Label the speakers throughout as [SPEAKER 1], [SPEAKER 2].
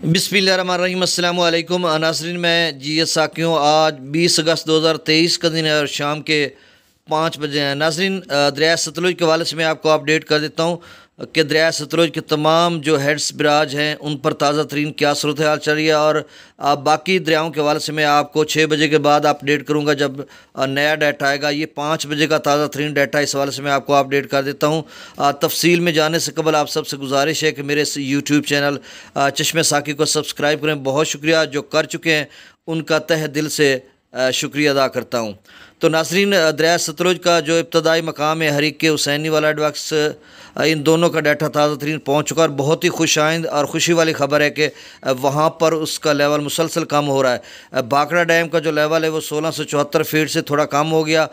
[SPEAKER 1] बिस्मिल्लाहिर्रहमानिर्रहीम अस्सलामु अलैकुम नाज़रीन। मैं जी साकियों, आज 20 अगस्त 2023 का दिन है और शाम के 5 बजे हैं। नाज़रीन, दरिया सतलुज के हवाले से मैं आपको अपडेट कर देता हूँ कि दरिया सतलुज के तमाम जो हेड्स बराज हैं उन पर ताज़ा तरीन क्या सूरत हाल चल रही है, और बाकी दरियाओं के हवाले से मैं आपको 6 बजे के बाद अपडेट करूँगा जब नया डाटा आएगा। ये 5 बजे का ताज़ा तरीन डाटा, इस हवाले से मैं आपको अपडेट कर देता हूँ। तफसील में जाने से कबल आप सबसे गुजारिश है कि मेरे इस यूट्यूब चैनल चश्मे साकी को सब्सक्राइब करें। बहुत शुक्रिया, जो कर चुके हैं उनका तहे दिल से शुक्रिया अदा करता हूँ। तो नाज़रीन, दरिया सतलुज का जो इब्तदाई मकाम है हरीके हुसैनी वाला एडवक्स, इन दोनों का डाटा ताज़ा तरीन पहुँच चुका है। और बहुत ही खुशाइंद और ख़ुशी वाली खबर है कि वहाँ पर उसका लेवल मुसलसल कम हो रहा है। भाखड़ा डैम का जो लेवल है वो 1674 फीट से थोड़ा कम हो गया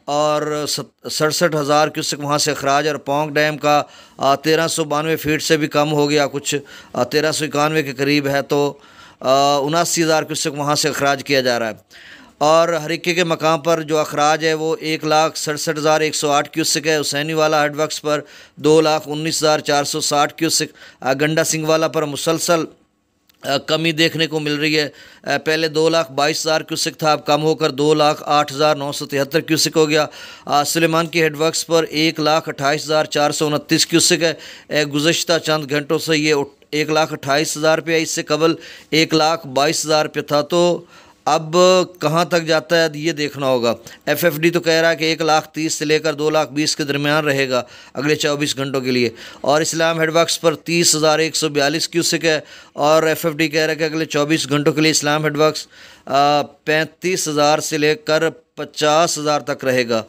[SPEAKER 1] और 67,000 क्यूसेक वहाँ से अखराज, और पोंग डैम का 1392 फीट से भी कम हो गया, कुछ 1391 के करीब है। तो 79,000 क्यूसेक वहाँ से अखराज किया जा रहा है। और हरीके के मकाम पर जो अखराज है वो 1,67,108 क्यूसेक है। हुसैनी वाला हेडवर्क्स पर 2,19,460 क्यूसेक। गंडा सिंह वाला पर मुसलसल कमी देखने को मिल रही है। पहले 2,22,000 क्यूसेक था, अब कम होकर 2,08,973 क्यूसेक हो गया। सुलेमान की हेडवर्क्स पर 1,28,429 क्यूसेक है। गुज़श्ता चंद घंटों से ये 1,28,000 पे है, इससे कबल 1,22,000 पे था। तो अब कहाँ तक जाता है ये देखना होगा। एफएफडी तो कह रहा है कि 1,30,000 से लेकर 2,20,000 के दरमियान रहेगा अगले 24 घंटों के लिए। और इस्लाम हेडवर्क्स पर 30,142 क्यूसेक है, और एफएफडी कह रहा है कि अगले 24 घंटों के लिए इस्लाम हेडवर्क्स 35,000 से लेकर 50,000 तक रहेगा।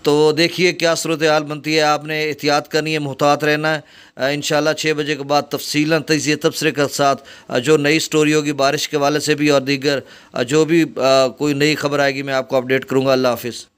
[SPEAKER 1] तो देखिए क्या सूरत हाल बनती है। आपने एहतियात करनी है, मुहतात रहना है। इंशाल्लाह 6 बजे के बाद तफसीलन तजिए तबसरे के साथ जो नई स्टोरी होगी बारिश के हवाले से भी और दीगर जो भी कोई नई खबर आएगी मैं आपको अपडेट करूँगा। अल्लाह हाफिज़।